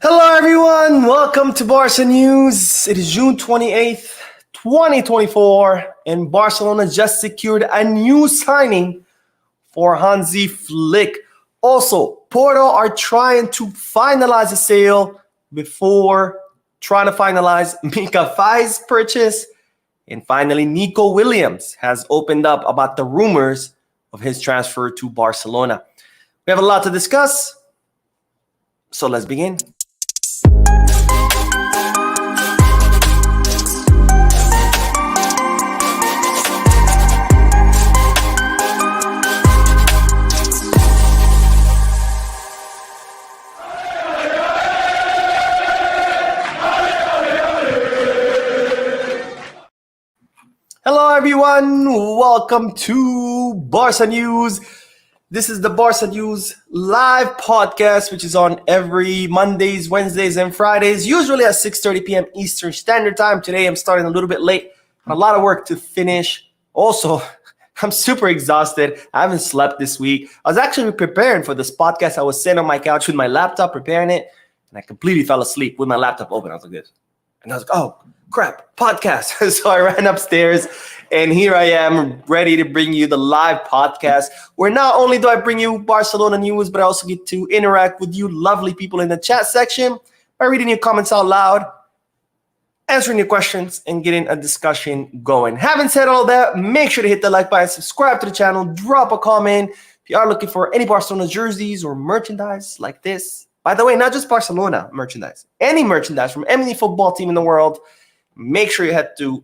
Hello, everyone. Welcome to Barca News. It is June 28th, 2024, and Barcelona just secured a new signing for Hansi Flick. Also, Porto are trying to finalize the sale before trying to finalize Mika Faye's purchase. And finally, Nico Williams has opened up about the rumors of his transfer to Barcelona. We have a lot to discuss, so let's begin. Hello, everyone. Welcome to Barca News. This is the Barca News live podcast, which is on every Mondays, Wednesdays, and Fridays, usually at 6:30 p.m. Eastern Standard Time. Today, I'm starting a little bit late. A lot of work to finish. Also, I'm super exhausted. I haven't slept this week. I was actually preparing for this podcast. I was sitting on my couch with my laptop preparing it, and I completely fell asleep with my laptop open. I was like this. And I was like, oh, crap, podcast. So I ran upstairs, and here I am ready to bring you the live podcast, where not only do I bring you Barcelona news, but I also get to interact with you lovely people in the chat section by reading your comments out loud, answering your questions, and getting a discussion going. Having said all that, make sure to hit the like button, subscribe to the channel, drop a comment. If you are looking for any Barcelona jerseys or merchandise like this, by the way, not just Barcelona merchandise, any merchandise from any football team in the world, make sure you head to,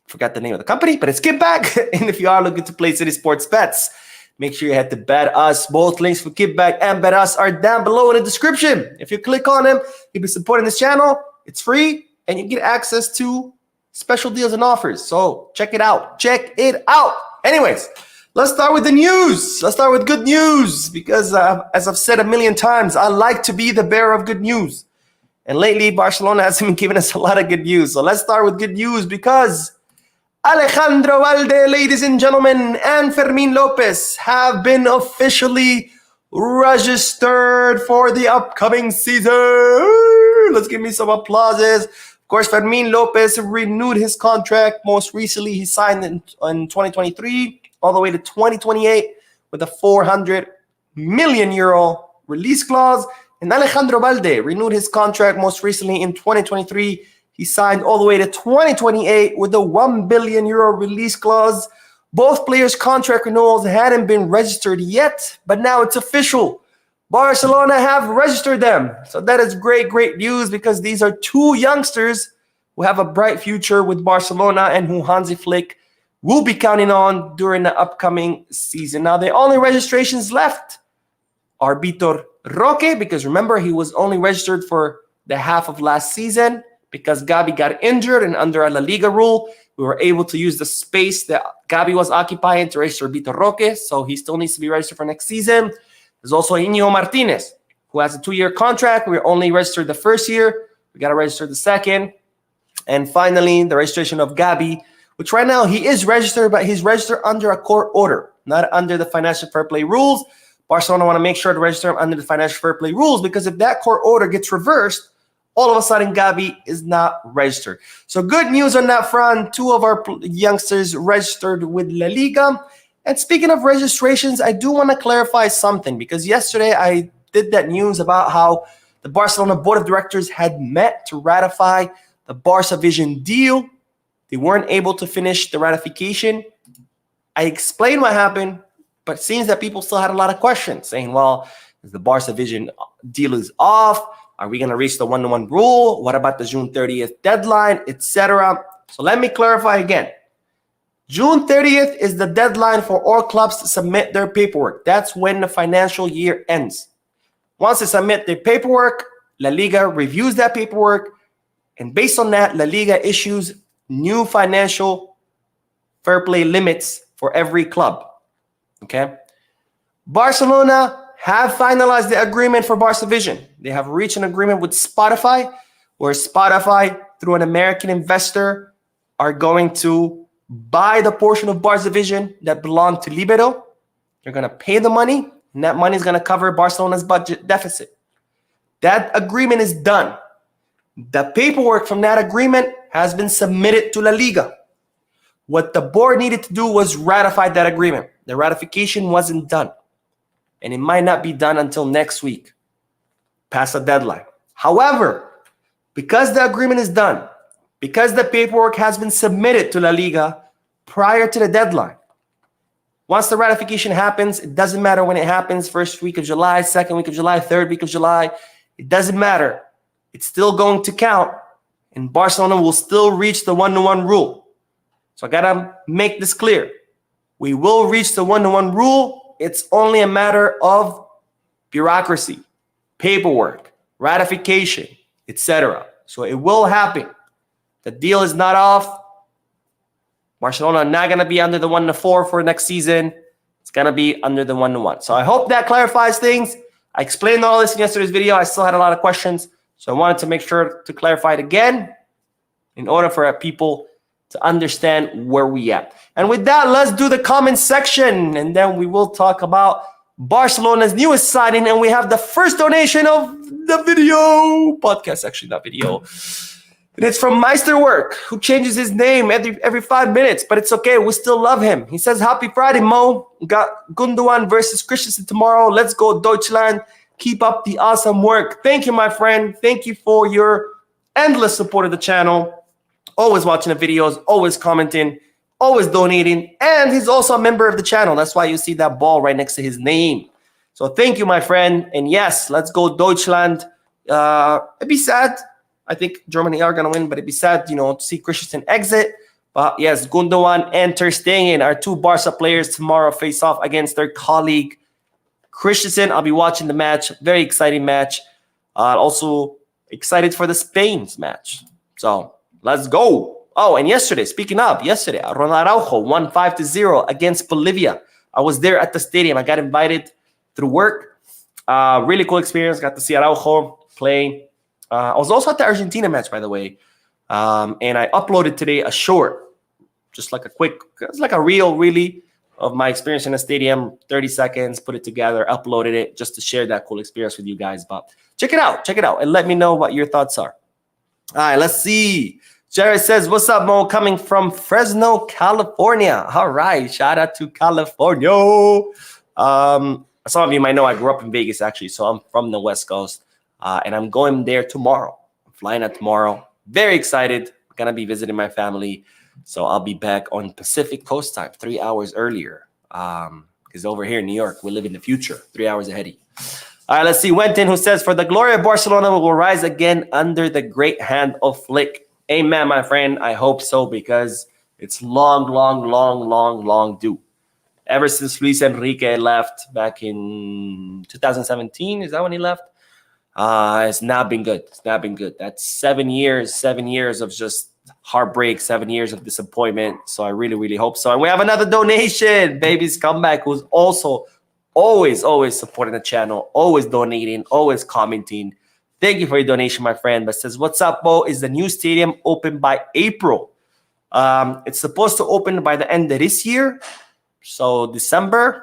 forgot the name of the company, but it's Kickback. And if you are looking to play City Sports bets, make sure you head to Bet Us. Both links for Kickback and Bet Us are down below in the description. If you click on them, you'll be supporting this channel. It's free, and you get access to special deals and offers. So check it out. Check it out. Anyways, let's start with the news. Let's start with good news because, as I've said a million times, I like to be the bearer of good news. And lately, Barcelona hasn't been giving us a lot of good news. So let's start with good news because Alejandro Balde, ladies and gentlemen, and Fermin Lopez have been officially registered for the upcoming season. Let's give me some applauses. Of course, Fermin Lopez renewed his contract. Most recently, he signed in 2023 all the way to 2028 with a 400 million euro release clause. And Alejandro Balde renewed his contract most recently in 2023. He signed all the way to 2028 with a 1 billion euro release clause. Both players' contract renewals hadn't been registered yet, but now it's official. Barcelona have registered them. So that is great, great news because these are two youngsters who have a bright future with Barcelona and who Hansi Flick will be counting on during the upcoming season. Now, the only registrations left are Vitor Roque, because remember, he was only registered for the half of last season because Gabi got injured, and under a La Liga rule, we were able to use the space that Gabi was occupying to register Vitor Roque, so he still needs to be registered for next season. There's also Iñigo Martinez, who has a 2-year contract. We only registered the first year. We got to register the second. And finally, the registration of Gabi, which right now he is registered, but he's registered under a court order, not under the financial fair play rules. Barcelona want to make sure to register him under the financial fair play rules because if that court order gets reversed, all of a sudden Gabi is not registered. So good news on that front. Two of our youngsters registered with La Liga. And speaking of registrations, I do want to clarify something because yesterday I did that news about how the Barcelona board of directors had met to ratify the Barca Vision deal. They weren't able to finish the ratification. I explained what happened, but it seems that people still had a lot of questions saying, well, the Barca Vision deal is off. Are we going to reach the 1-to-1 rule? What about the June 30th deadline, etc.? So let me clarify again. June 30th is the deadline for all clubs to submit their paperwork. That's when the financial year ends. Once they submit their paperwork, La Liga reviews that paperwork, and based on that, La Liga issues new financial fair play limits for every club. Okay? Barcelona have finalized the agreement for Barca Vision. They have reached an agreement with Spotify, where Spotify, through an American investor, are going to buy the portion of Barca Vision that belonged to Libero. They're going to pay the money, and that money is going to cover Barcelona's budget deficit. That agreement is done. The paperwork from that agreement has been submitted to La Liga. What the board needed to do was ratify that agreement. The ratification wasn't done. And it might not be done until next week, past the deadline. However, because the agreement is done, because the paperwork has been submitted to La Liga prior to the deadline, once the ratification happens, it doesn't matter when it happens, first week of July, second week of July, third week of July, it doesn't matter. It's still going to count, and Barcelona will still reach the 1-to-1 rule. So I gotta make this clear. We will reach the 1-to-1 rule. It's only a matter of bureaucracy, paperwork, ratification, etc. So it will happen. The deal is not off. Barcelona not going to be under the 1-to-4 for next season. It's going to be under the 1-to-1. So I hope that clarifies things. I explained all this in yesterday's video. I still had a lot of questions. So I wanted to make sure to clarify it again in order for people to understand where we at. And with that, let's do the comment section. And then we will talk about Barcelona's newest signing. And we have the first donation of the video. Podcast, actually, not video. And it's from Meisterwork, who changes his name every 5 minutes, but it's okay. We still love him. He says, "Happy Friday, Mo. Got Gundogan versus Christensen tomorrow. Let's go, Deutschland. Keep up the awesome work." Thank you, my friend. Thank you for your endless support of the channel. Always watching the videos, always commenting, always donating. And he's also a member of the channel. That's why you see that ball right next to his name. So thank you, my friend. And yes, let's go, Deutschland. It'd be sad. I think Germany are going to win, but it'd be sad, to see Christensen exit. But yes, Gundogan and Ter Stegen, our two Barca players, tomorrow face off against their colleague Christensen. I'll be watching the match. Very exciting match. Also excited for the Spain's match. So let's go. Oh, and speaking of yesterday, Ronald Araujo won 5-0 against Bolivia. I was there at the stadium. I got invited through work. Really cool experience. Got to see Araujo play. I was also at the Argentina match, by the way, and I uploaded today a short, just like it's like a reel, really, of my experience in the stadium, 30 seconds, put it together, uploaded it, just to share that cool experience with you guys. But check it out, and let me know what your thoughts are. All right, let's see. Jared says, "What's up, Mo? Coming from Fresno, California." All right, shout out to California. Some of you might know I grew up in Vegas, actually, so I'm from the West Coast. And I'm going there tomorrow. I'm flying out tomorrow. Very excited. I'm going to be visiting my family. So I'll be back on Pacific Coast time, 3 hours earlier. Because over here in New York, we live in the future, 3 hours ahead of you. All right, let's see. Wenton, who says, "For the glory of Barcelona will rise again under the great hand of Flick." Amen, my friend. I hope so, because it's long due. Ever since Luis Enrique left back in 2017, is that when he left? It's not been good. That's 7 years of just heartbreak, 7 years of disappointment. So I really hope so. And we have another donation. Baby's Comeback, who's also always supporting the channel, always donating, always commenting. Thank you for your donation, my friend. But says, "What's up, Bo? Is the new stadium open by April?" It's supposed to open by the end of this year. So December.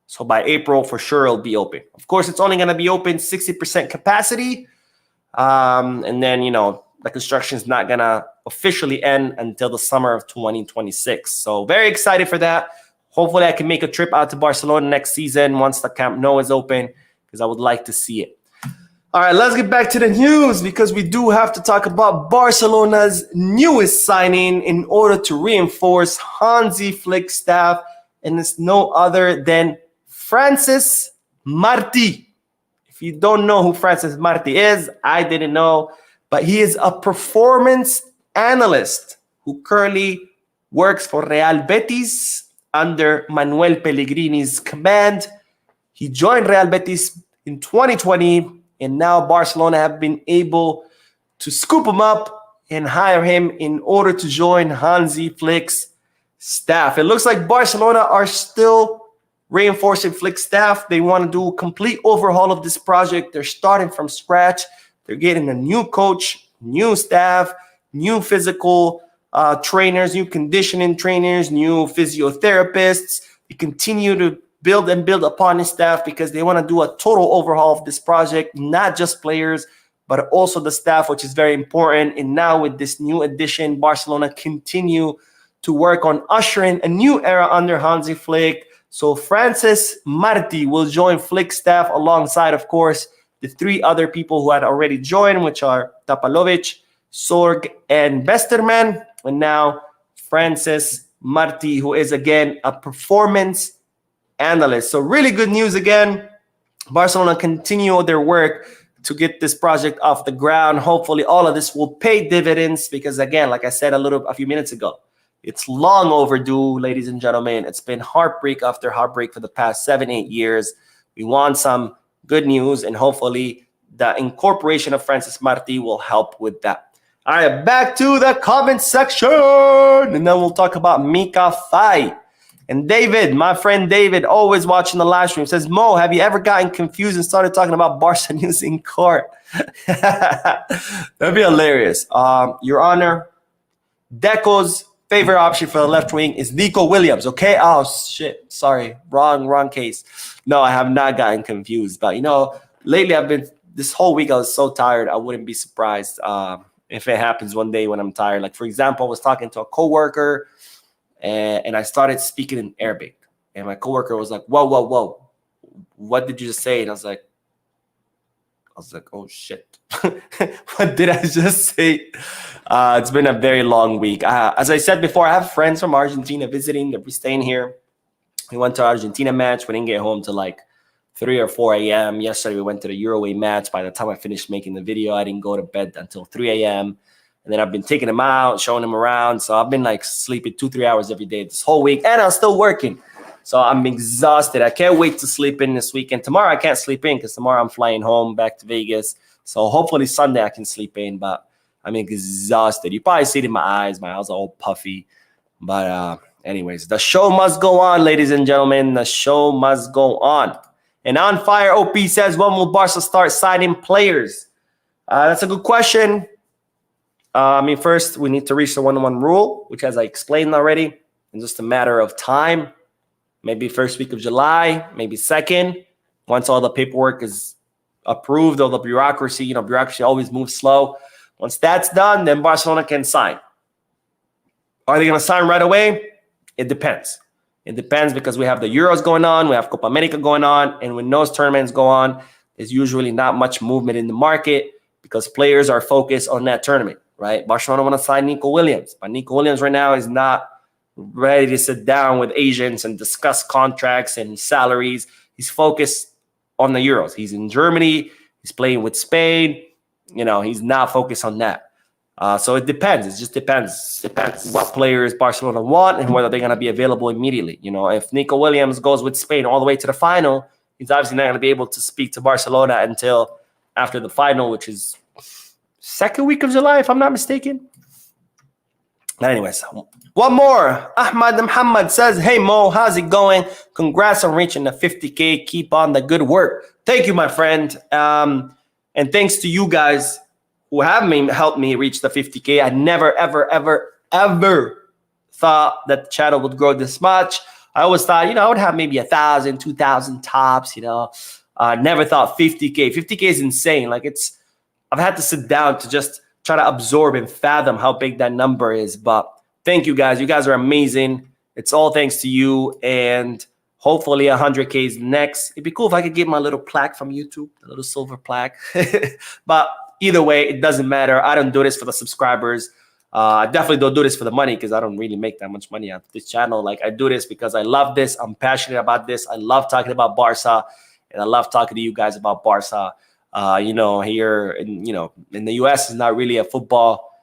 So by April, for sure, it'll be open. Of course, it's only going to be open 60% capacity. And then, the construction is not going to officially end until the summer of 2026. So very excited for that. Hopefully, I can make a trip out to Barcelona next season once the Camp Nou is open, because I would like to see it. All right, let's get back to the news, because we do have to talk about Barcelona's newest signing in order to reinforce Hansi Flick's staff. And it's no other than Francis Marti. If you don't know who Francis Marti is, I didn't know, but he is a performance analyst who currently works for Real Betis under Manuel Pellegrini's command. He joined Real Betis in 2020, and now Barcelona have been able to scoop him up and hire him in order to join Hansi Flick's staff. It looks like Barcelona are still reinforcing Flick's staff. They want to do a complete overhaul of this project. They're starting from scratch. They're getting a new coach, new staff, new physical trainers, new conditioning trainers, new physiotherapists. They continue to build and build upon his staff because they want to do a total overhaul of this project, not just players, but also the staff, which is very important. And now with this new addition, Barcelona continue to work on ushering a new era under Hansi Flick. So Francis Marti will join Flick's staff alongside, of course, the three other people who had already joined, which are Tapalovic, Sorg, and Westerman. And now Francis Marti, who is, again, a performance analyst. So really good news again. Barcelona continue their work to get this project off the ground. Hopefully all of this will pay dividends because, again, like I said a few minutes ago, it's long overdue, ladies and gentlemen. It's been heartbreak after heartbreak for the past 7-8 years. We want some good news, and hopefully the incorporation of Francis Marti will help with that. All right, back to the comment section, and then we'll talk about Mika Faye. And David, my friend David, always watching the live stream, says, Mo, have you ever gotten confused and started talking about Barca news in court? That'd be hilarious. Your Honor, Deco's favorite option for the left wing is Nico Williams, okay? Oh, shit. Sorry. Wrong case. No, I have not gotten confused. But, lately this whole week I was so tired, I wouldn't be surprised if it happens one day when I'm tired. Like, for example, I was talking to a coworker and I started speaking in Arabic. And my coworker was like, whoa. What did you just say? And I was like, oh, shit. What did I just say? It's been a very long week. As I said before, I have friends from Argentina visiting. They're staying here. We went to Argentina match. We didn't get home till like 3 or 4 a.m. Yesterday, we went to the Uruguay match. By the time I finished making the video, I didn't go to bed until 3 a.m. And then I've been taking them out, showing them around. So I've been like sleeping 2-3 hours every day this whole week. And I'm still working. So I'm exhausted. I can't wait to sleep in this weekend. Tomorrow I can't sleep in because tomorrow I'm flying home back to Vegas. So hopefully Sunday I can sleep in. But I'm exhausted. You probably see it in my eyes. My eyes are all puffy. But anyways, the show must go on, ladies and gentlemen. The show must go on. And On Fire OP says, when will Barca start signing players? That's a good question. First, we need to reach the 1-1 rule, which, as I explained already, in just a matter of time. Maybe first week of July, maybe second. Once all the paperwork is approved, all the bureaucracy, bureaucracy always moves slow. Once that's done, then Barcelona can sign. Are they going to sign right away? It depends. It depends because we have the Euros going on, we have Copa America going on, and when those tournaments go on, there's usually not much movement in the market because players are focused on that tournament, right? Barcelona want to sign Nico Williams, but Nico Williams right now is not ready to sit down with agents and discuss contracts and salaries. He's focused on the Euros. He's in Germany. He's playing with Spain. He's not focused on that. So it depends. It just depends. Depends what players Barcelona want and whether they're going to be available immediately. If Nico Williams goes with Spain all the way to the final, he's obviously not going to be able to speak to Barcelona until after the final, which is second week of July, if I'm not mistaken. Anyways, one more. Ahmad Muhammad says, hey, Mo, how's it going? Congrats on reaching the 50K. Keep on the good work. Thank you, my friend. And thanks to you guys who have helped me reach the 50K. I never, ever thought that the channel would grow this much. I always thought, I would have maybe 1,000, 2,000 tops, Never thought 50K. 50K is insane. I've had to sit down to just try to absorb and fathom how big that number is. But thank you guys. You guys are amazing. It's all thanks to you. And hopefully 100K is next. It'd be cool if I could get my little plaque from YouTube, a little silver plaque. But either way, it doesn't matter. I don't do this for the subscribers. I definitely don't do this for the money because I don't really make that much money on this channel. I do this because I love this. I'm passionate about this. I love talking about Barca, and I love talking to you guys about Barca. Here in the US is not really a football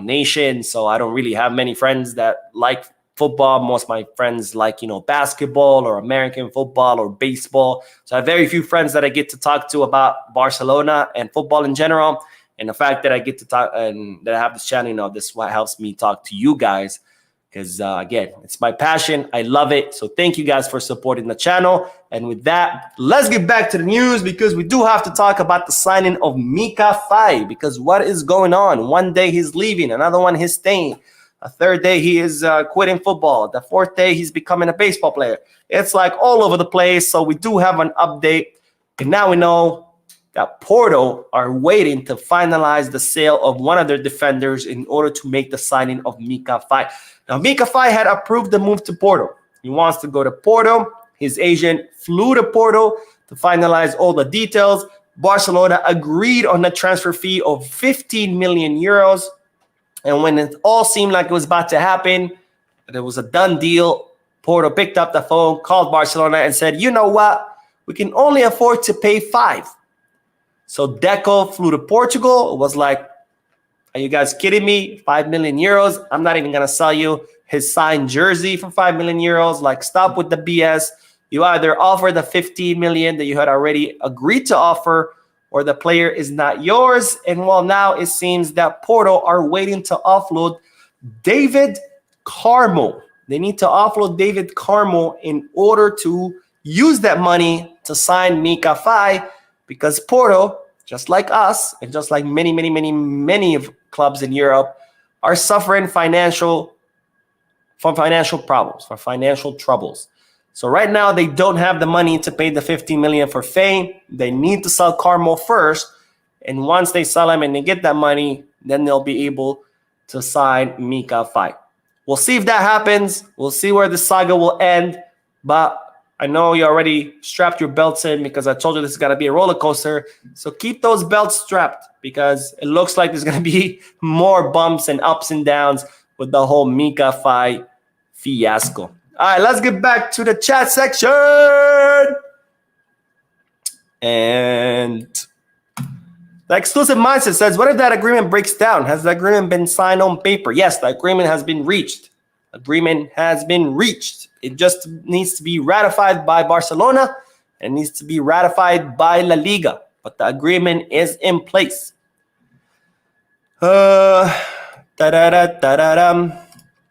nation, so I don't really have many friends that like football. Most of my friends like basketball or American football or baseball. So I have very few friends that I get to talk to about Barcelona and football in general. And the fact that I get to talk and that I have this channel, this is what helps me talk to you guys. Because, again, it's my passion. I love it. So thank you guys for supporting the channel. And with that, let's get back to the news because we do have to talk about the signing of Mika Faye. Because what is going on? One day he's leaving, another one he's staying. A third day, he is quitting football. The fourth day, he's becoming a baseball player. It's like all over the place. So we do have an update. And now we know that Porto are waiting to finalize the sale of one of their defenders in order to make the signing of Mika Faye. Now, Mika Faye had approved the move to Porto. He wants to go to Porto. His agent flew to Porto to finalize all the details. Barcelona agreed on the transfer fee of 15 million euros. And when it all seemed like it was about to happen, and it was a done deal, Porto picked up the phone, called Barcelona, and said, you know what? We can only afford to pay 5. So Deco flew to Portugal. It was like, are you guys kidding me? 5 million euros. I'm not even going to sell you his signed jersey for 5 million euros. Like, stop with the BS. You either offer the 15 million that you had already agreed to offer, or the player is not yours. And well, now it seems that Porto are waiting to offload David Carmo. They need to offload David Carmo in order to use that money to sign Mika Faye, because Porto, just like us, and just like many of clubs in Europe, are suffering financial problems, for financial troubles. So right now, they don't have the money to pay the 15 million for Faye. They need to sell Carmo first. And once they sell him and they get that money, then they'll be able to sign Mika Faye. We'll see if that happens. We'll see where the saga will end. But I know you already strapped your belts in, because I told you this is going to be a roller coaster. So keep those belts strapped, because it looks like there's going to be more bumps and ups and downs with the whole Mika Faye fiasco. All right, let's get back to the chat section. And the exclusive mindset says, what if that agreement breaks down? Has the agreement been signed on paper? Yes, the agreement has been reached. Agreement has been reached. It just needs to be ratified by Barcelona and needs to be ratified by La Liga. But the agreement is in place.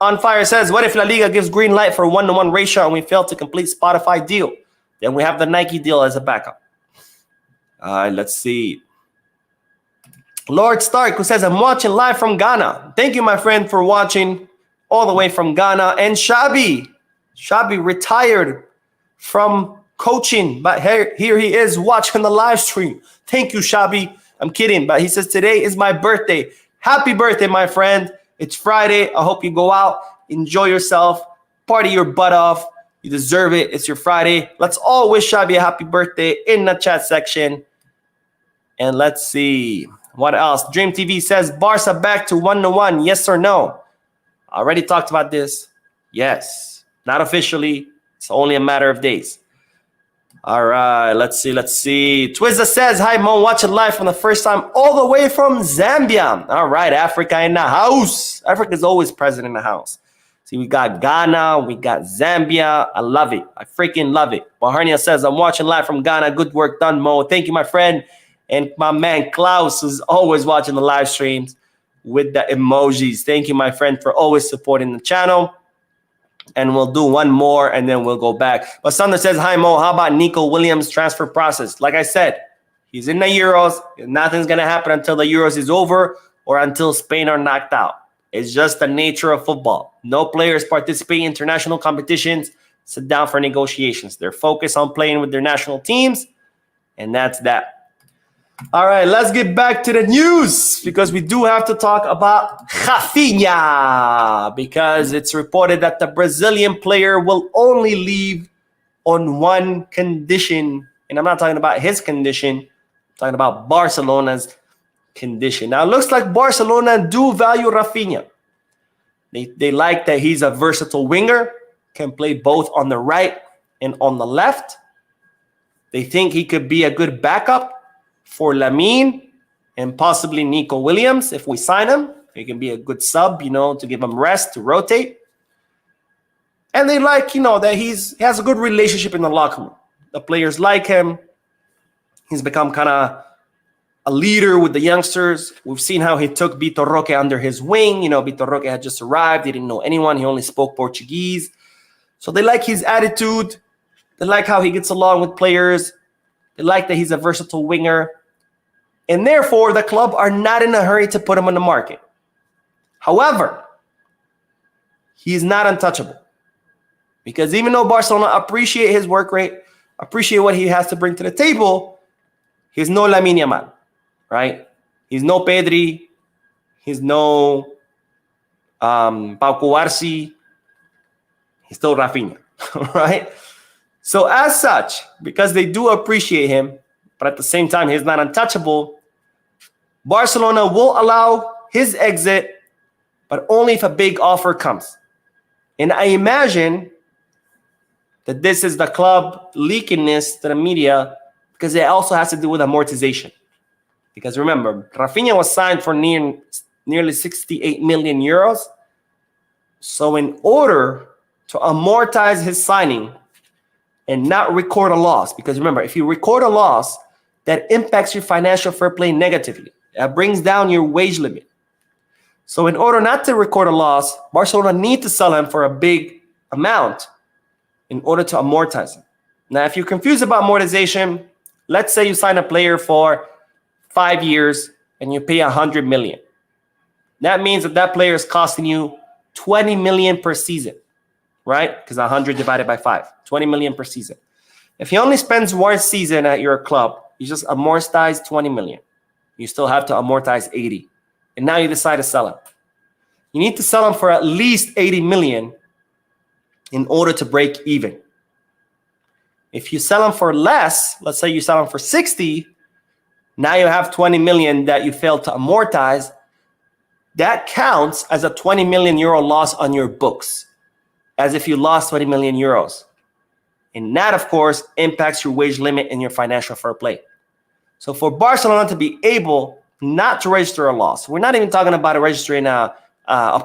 On Fire says, what if La Liga gives green light for 1-to-1 ratio and we fail to complete Spotify deal? Then we have the Nike deal as a backup. All right, let's see. Lord Stark, who says, I'm watching live from Ghana. Thank you, my friend, for watching all the way from Ghana. And Shabi retired from coaching, but here he is watching the live stream. Thank you, Shabi. I'm kidding, but he says, today is my birthday. Happy birthday, my friend. It's Friday. I hope you go out, enjoy yourself, party your butt off. You deserve it. It's your Friday. Let's all wish Shabi a happy birthday in the chat section. And let's see. What else? Dream TV says, Barca back to 1-to-1. Yes or no? I already talked about this. Yes. Not officially. It's only a matter of days. All right. Let's see. Twizza says, hi, Mo. Watching live from the first time all the way from Zambia. All right. Africa in the house. Africa is always present in the house. See, we got Ghana. We got Zambia. I love it. I freaking love it. Barharnia says, I'm watching live from Ghana. Good work done, Mo. Thank you, my friend. And my man Klaus is always watching the live streams with the emojis. Thank you, my friend, for always supporting the channel. And we'll do one more and then we'll go back. But Sander says, hi, Mo, how about Nico Williams' transfer process? Like I said, he's in the Euros. Nothing's going to happen until the Euros is over or until Spain are knocked out. It's just the nature of football. No players participate in international competitions, sit down for negotiations. They're focused on playing with their national teams, and that's that. All right, let's get back to the news, because we do have to talk about Raphinha, because it's reported that the Brazilian player will only leave on one condition. And I'm not talking about his condition. I'm talking about Barcelona's condition. Now, it looks like Barcelona do value Raphinha. They like that he's a versatile winger, can play both on the right and on the left. They think he could be a good backup for Lamine and possibly Nico Williams if we sign him. He can be a good sub, to give him rest, to rotate. And they like, that he has a good relationship in the locker room. The players like him. He's become kind of a leader with the youngsters. We've seen how he took Vitor Roque under his wing. Vitor Roque had just arrived. He didn't know anyone. He only spoke Portuguese. So they like his attitude. They like how he gets along with players. They like that he's a versatile winger. And therefore, the club are not in a hurry to put him on the market. However, he's not untouchable. Because even though Barcelona appreciate his work rate, appreciate what he has to bring to the table, he's no Lamine Yamal, right? He's no Pedri. He's no Pau Cubarsí. He's still Raphinha, right? So as such, because they do appreciate him, but at the same time, he's not untouchable, Barcelona will allow his exit, but only if a big offer comes. And I imagine that this is the club leaking this to the media because it also has to do with amortization. Because remember, Raphinha was signed for nearly 68 million euros. So in order to amortize his signing and not record a loss, because remember, if you record a loss, that impacts your financial fair play negatively. That brings down your wage limit. So in order not to record a loss, Barcelona need to sell him for a big amount in order to amortize him. Now, if you're confused about amortization, let's say you sign a player for 5 years and you pay 100 million. That means that player is costing you 20 million per season, right? Because 100 divided by 5, 20 million per season. If he only spends 1 season at your club, you just amortize 20 million. You still have to amortize 80. And now you decide to sell him. You need to sell him for at least 80 million in order to break even. If you sell him for less, let's say you sell him for 60, now you have 20 million that you failed to amortize. That counts as a 20 million euro loss on your books, as if you lost 20 million euros. And that, of course, impacts your wage limit and your financial fair play. So for Barcelona to be able not to register a loss, we're not even talking about registering a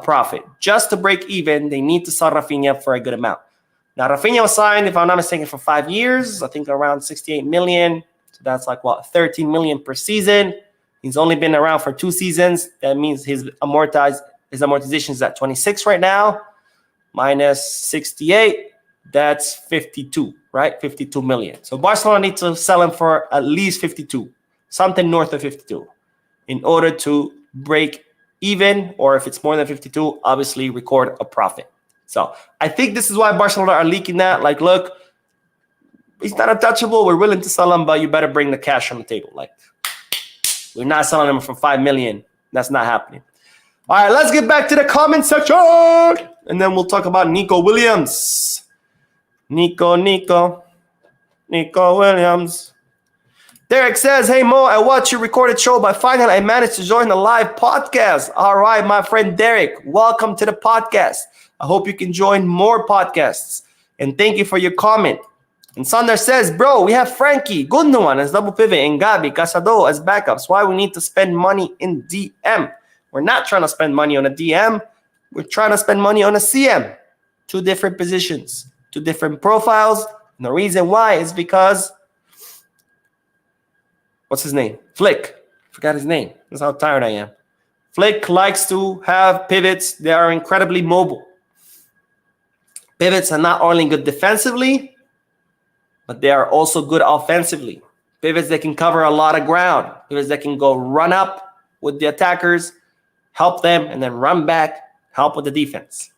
profit. Just to break even, they need to sell Raphinha for a good amount. Now, Raphinha was signed, if I'm not mistaken, for 5 years, I think around 68 million. So that's like, what, 13 million per season. He's only been around for 2 seasons. That means his amortization is at 26 right now, minus 68. That's 52, right? 52 million. So Barcelona needs to sell him for at least 52, something north of 52, in order to break even, or if it's more than 52, obviously record a profit. So I think this is why Barcelona are leaking that. Like, look, he's not untouchable. We're willing to sell him, but you better bring the cash on the table. Like, we're not selling him for 5 million. That's not happening. All right, let's get back to the comment section, and then we'll talk about Nico Williams. Nico Williams. Derek says, hey, Mo, I watched your recorded show, but finally I managed to join the live podcast. All right, my friend Derek, welcome to the podcast. I hope you can join more podcasts. And thank you for your comment. And Sander says, bro, we have Frankie, Gundogan as double pivot, and Gabi, Casado as backups. Why we need to spend money in DM? We're not trying to spend money on a DM. We're trying to spend money on a CM. 2 different positions, 2 different profiles. And the reason why is because, what's his name? Flick. Forgot his name. That's how tired I am. Flick likes to have pivots. They are incredibly mobile. Pivots are not only good defensively, but they are also good offensively. Pivots that can cover a lot of ground. Pivots that can go run up with the attackers, help them, and then run back, help with the defense.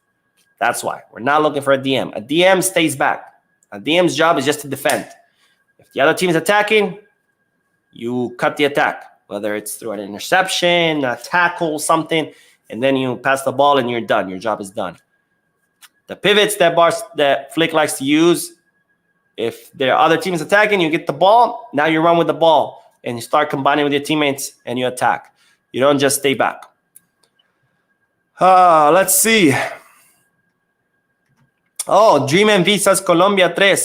That's why. We're not looking for a DM. A DM stays back. A DM's job is just to defend. If the other team is attacking, you cut the attack, whether it's through an interception, a tackle, something, and then you pass the ball and you're done. Your job is done. The pivots that Flick likes to use, if their other team is attacking, you get the ball, now you run with the ball and you start combining with your teammates and you attack. You don't just stay back. Let's see. Oh, Dream MV says Colombia 3,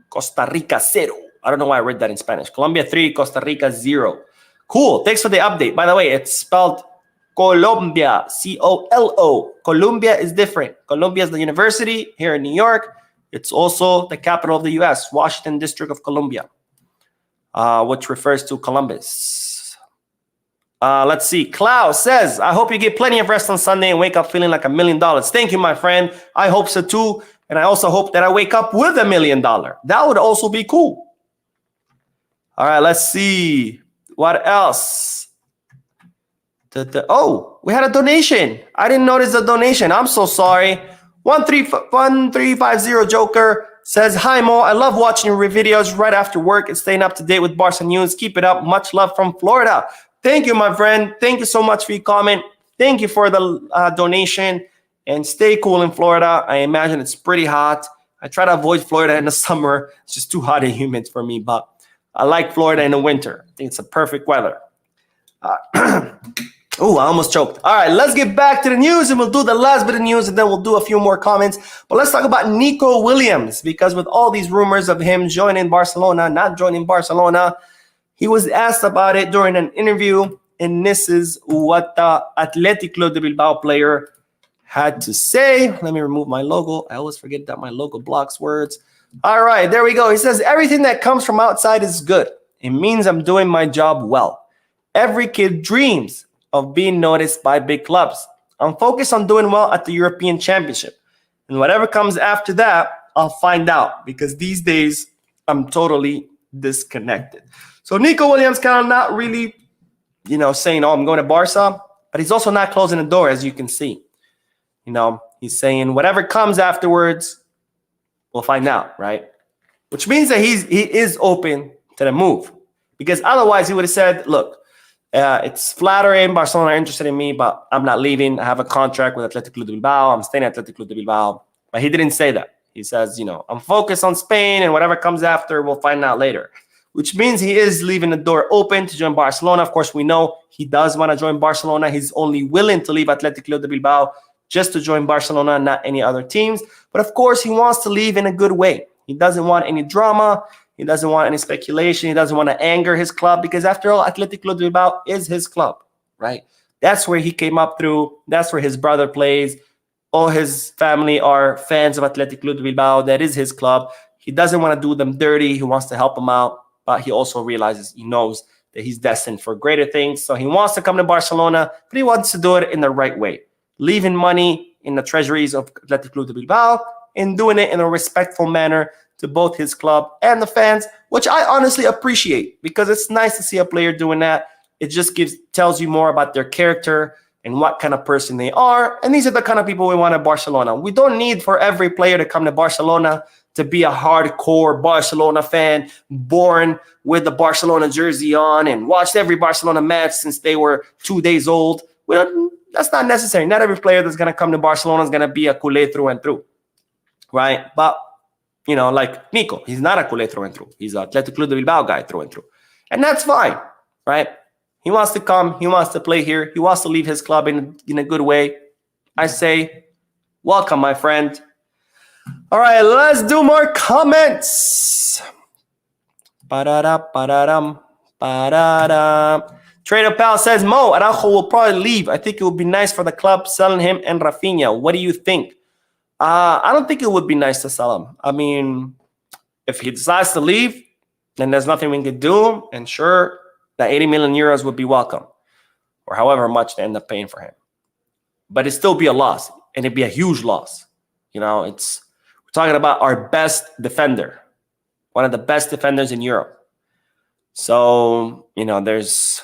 Costa Rica 0. I don't know why I read that in Spanish. Colombia 3, Costa Rica 0. Cool. Thanks for the update. By the way, it's spelled Colombia, C-O-L-O. Columbia is different. Columbia is the university here in New York. It's also the capital of the U.S., Washington District of Columbia, which refers to Columbus. Let's see. Klaus says, I hope you get plenty of rest on Sunday and wake up feeling like $1 million. Thank you, my friend. I hope so too. And I also hope that I wake up with $1 million. That would also be cool. All right, let's see. What else? Oh, we had a donation. I didn't notice the donation. I'm so sorry. 1350 Joker says, hi Mo, I love watching your videos right after work and staying up to date with Barca news. Keep it up. Much love from Florida. Thank you, my friend. Thank you so much for your comment. Thank you for the donation. And stay cool in Florida. I imagine it's pretty hot. I try to avoid Florida in the summer. It's just too hot and humid for me, but I like Florida in the winter. I think it's a perfect weather. Oh, I almost choked. All right, let's get back to the news, and we'll do the last bit of news, and then we'll do a few more comments. But let's talk about Nico Williams, because with all these rumors of him joining Barcelona, not joining Barcelona, he was asked about it during an interview, and this is what the Athletic Club de Bilbao player had to say. Let me remove my logo. I always forget that my logo blocks words. All right, there we go. He says, everything that comes from outside is good. It means I'm doing my job well. Every kid dreams of being noticed by big clubs. I'm focused on doing well at the European Championship. And whatever comes after that, I'll find out, because these days I'm totally disconnected. So Nico Williams kind of not really, saying, oh, I'm going to Barca, but he's also not closing the door, as you can see. He's saying whatever comes afterwards, we'll find out, right? Which means that he is open to the move, because otherwise he would have said, look, it's flattering. Barcelona are interested in me, but I'm not leaving. I have a contract with Athletic Club de Bilbao. I'm staying at Athletic Club de Bilbao. But he didn't say that. He says, I'm focused on Spain, and whatever comes after, we'll find out later. Which means he is leaving the door open to join Barcelona. Of course, we know he does want to join Barcelona. He's only willing to leave Athletic Club de Bilbao just to join Barcelona, not any other teams. But of course, he wants to leave in a good way. He doesn't want any drama. He doesn't want any speculation. He doesn't want to anger his club, because after all, Athletic Club de Bilbao is his club, right? That's where he came up through. That's where his brother plays. All his family are fans of Athletic Club de Bilbao. That is his club. He doesn't want to do them dirty. He wants to help them out, but he also realizes, he knows that he's destined for greater things. So he wants to come to Barcelona, but he wants to do it in the right way, leaving money in the treasuries of Athletic Club de Bilbao and doing it in a respectful manner to both his club and the fans, which I honestly appreciate, because it's nice to see a player doing that. It just tells you more about their character and what kind of person they are. And these are the kind of people we want at Barcelona. We don't need for every player to come to Barcelona to be a hardcore Barcelona fan, born with the Barcelona jersey on and watched every Barcelona match since they were 2 days old. That's not necessary. Not every player that's going to come to Barcelona is going to be a culé through and through, right? But like Nico, he's not a culé through and through. He's an Athletic Club de Bilbao guy through and through. And that's fine, right? He wants to come. He wants to play here. He wants to leave his club in a good way. I say, welcome, my friend. All right, let's do more comments. Ba-da-da-ba-da-dum, ba-da-da. Trader Pal says, Mo, Araujo will probably leave. I think it would be nice for the club selling him and Raphinha. What do you think? I don't think it would be nice to sell him. I mean, if he decides to leave, then there's nothing we can do. And sure, that 80 million euros would be welcome, or however much they end up paying for him. But it'd still be a loss, and it'd be a huge loss. We're talking about our best defender, one of the best defenders in Europe. So, it's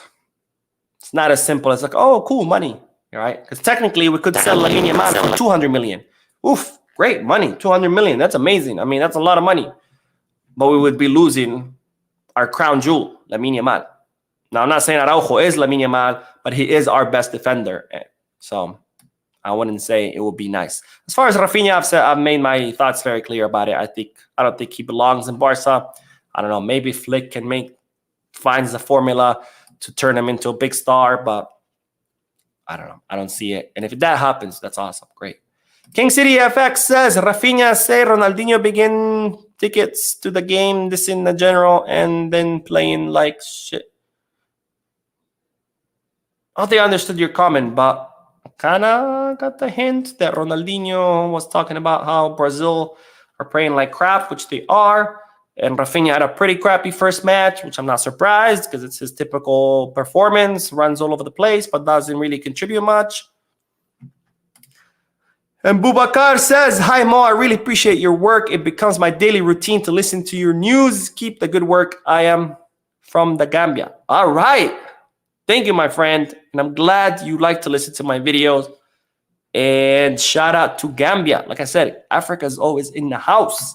not as simple as like, oh, cool, money, right? Because technically we could sell Lamine Yamal for 200 million. Oof, great money, 200 million. That's amazing. I mean, that's a lot of money. But we would be losing our crown jewel, Lamine Yamal. Now, I'm not saying Araujo is Lamine Yamal, but he is our best defender. So I wouldn't say it would be nice. As far as Raphinha, I've made my thoughts very clear about it. I don't think he belongs in Barca. I don't know. Maybe Flick finds the formula to turn him into a big star, but I don't know. I don't see it. And if that happens, that's awesome. Great. King City FX says, Raphinha say Ronaldinho begin tickets to the game, this in the general, and then playing like shit. I don't think I understood your comment, but I kind of got the hint that Ronaldinho was talking about how Brazil are playing like crap, which they are. And Raphinha had a pretty crappy first match, which I'm not surprised because it's his typical performance, runs all over the place, but doesn't really contribute much. And Boubacar says, hi, Mo, I really appreciate your work. It becomes my daily routine to listen to your news. Keep the good work. I am from the Gambia. All right. Thank you, my friend. And I'm glad you like to listen to my videos. And shout out to Gambia. Like I said, Africa is always in the house.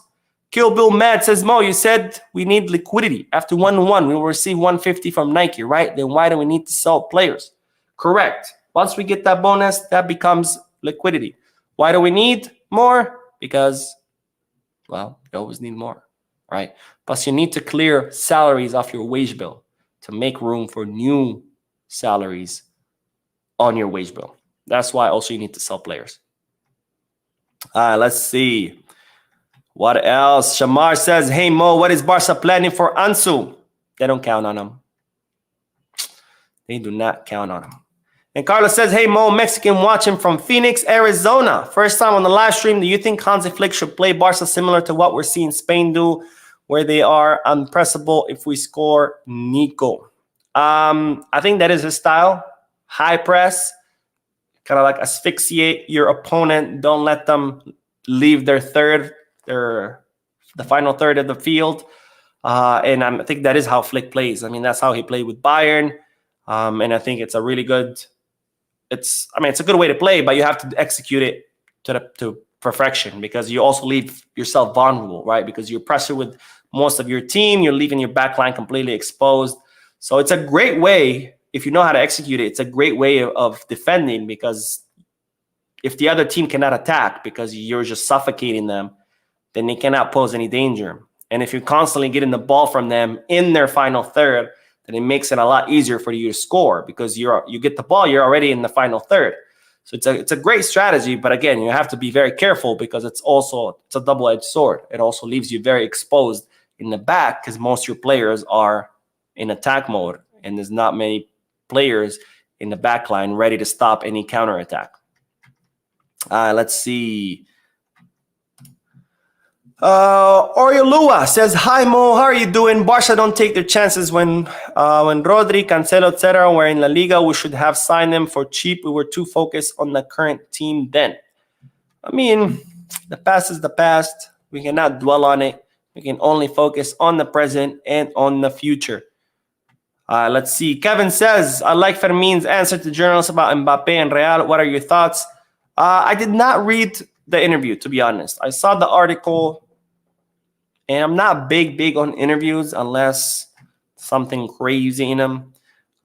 Kill Bill Mad says, Mo, you said we need liquidity. After 1-1, we will receive 150 from Nike, right? Then why do we need to sell players? Correct. Once we get that bonus, that becomes liquidity. Why do we need more? Because, well, you always need more, right? Plus, you need to clear salaries off your wage bill to make room for new salaries on your wage bill. That's why also you need to sell players. Let's see. What else? Shamar says, hey, Mo, what is Barca planning for Ansu? They don't count on him. They do not count on him. And Carlos says, hey, Mo, Mexican watching from Phoenix, Arizona. First time on the live stream. Do you think Hansi Flick should play Barca similar to what we're seeing Spain do, where they are unpressable if we score Nico? I think that is his style. High press. Kind of like asphyxiate your opponent. Don't let them leave their the final third of the field. And I think that is how Flick plays. I mean, that's how he played with Bayern. And I think it's a really good, it's a good way to play, but you have to execute it to perfection, because you also leave yourself vulnerable, right? Because you're pressured with most of your team. You're leaving your back line completely exposed. So it's a great way. If you know how to execute it, it's a great way of defending, because if the other team cannot attack because you're just suffocating them, then they cannot pose any danger. And if you're constantly getting the ball from them in their final third, then it makes it a lot easier for you to score, because you get the ball, you're already in the final third. So it's a great strategy, but again, you have to be very careful, because it's a double-edged sword. It also leaves you very exposed in the back, because most of your players are in attack mode, and there's not many players in the back line ready to stop any counterattack. Let's see. Oriolua says, hi, Mo, how are you doing? Barca don't take their chances when Rodri, Cancelo, etc. were in La Liga. We should have signed them for cheap. We were too focused on the current team then. I mean, the past is the past. We cannot dwell on it. We can only focus on the present and on the future. Let's see. Kevin says, I like Fermin's answer to journalists about Mbappe and Real. What are your thoughts? I did not read the interview, to be honest. I saw the article, and I'm not big on interviews unless something crazy in them.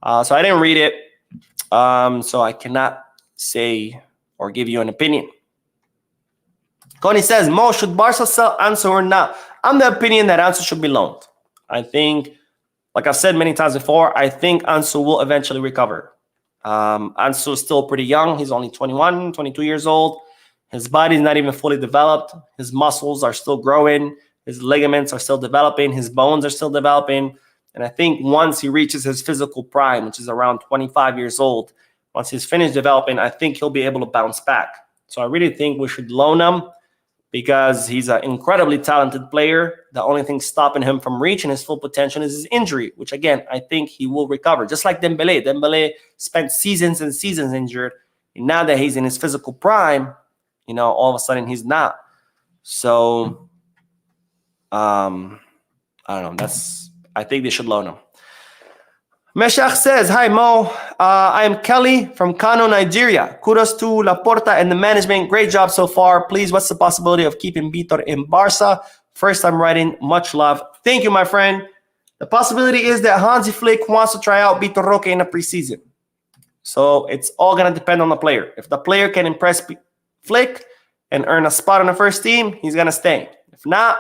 So I didn't read it. So I cannot say or give you an opinion. Connie says, Mo, should Barca sell Ansu or not? I'm the opinion that Ansu should be loaned. I think, like I've said many times before, I think Ansu will eventually recover. Ansu is still pretty young. He's only 21, 22 years old. His body's not even fully developed. His muscles are still growing. His ligaments are still developing. His bones are still developing. And I think once he reaches his physical prime, which is around 25 years old, once he's finished developing, I think he'll be able to bounce back. So I really think we should loan him, because he's an incredibly talented player. The only thing stopping him from reaching his full potential is his injury, which, again, I think he will recover. Just like Dembele. Dembele spent seasons and seasons injured. And now that he's in his physical prime, all of a sudden he's not. So, I don't know. I think they should loan him. Meshach says, hi, Mo. I am Kelly from Kano, Nigeria. Kudos to Laporta and the management. Great job so far. Please, what's the possibility of keeping Vitor in Barca? First time writing. Much love. Thank you, my friend. The possibility is that Hansi Flick wants to try out Vitor Roque in the preseason. So it's all going to depend on the player. If the player can impress Flick and earn a spot on the first team, he's going to stay. If not,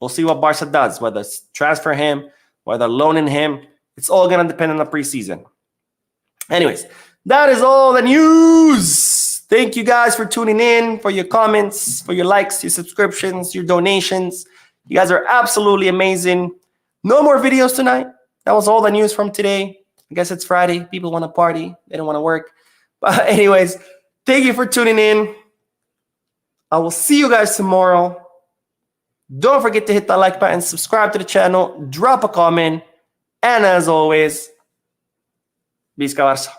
we'll see what Barca does, whether it's transfer him, whether loaning him. It's all going to depend on the preseason. Anyways, that is all the news. Thank you guys for tuning in, for your comments, for your likes, your subscriptions, your donations. You guys are absolutely amazing. No more videos tonight. That was all the news from today. I guess it's Friday. People want to party. They don't want to work. But anyways, thank you for tuning in. I will see you guys tomorrow. Don't forget to hit that like button, subscribe to the channel, drop a comment, and as always, Visca Barça.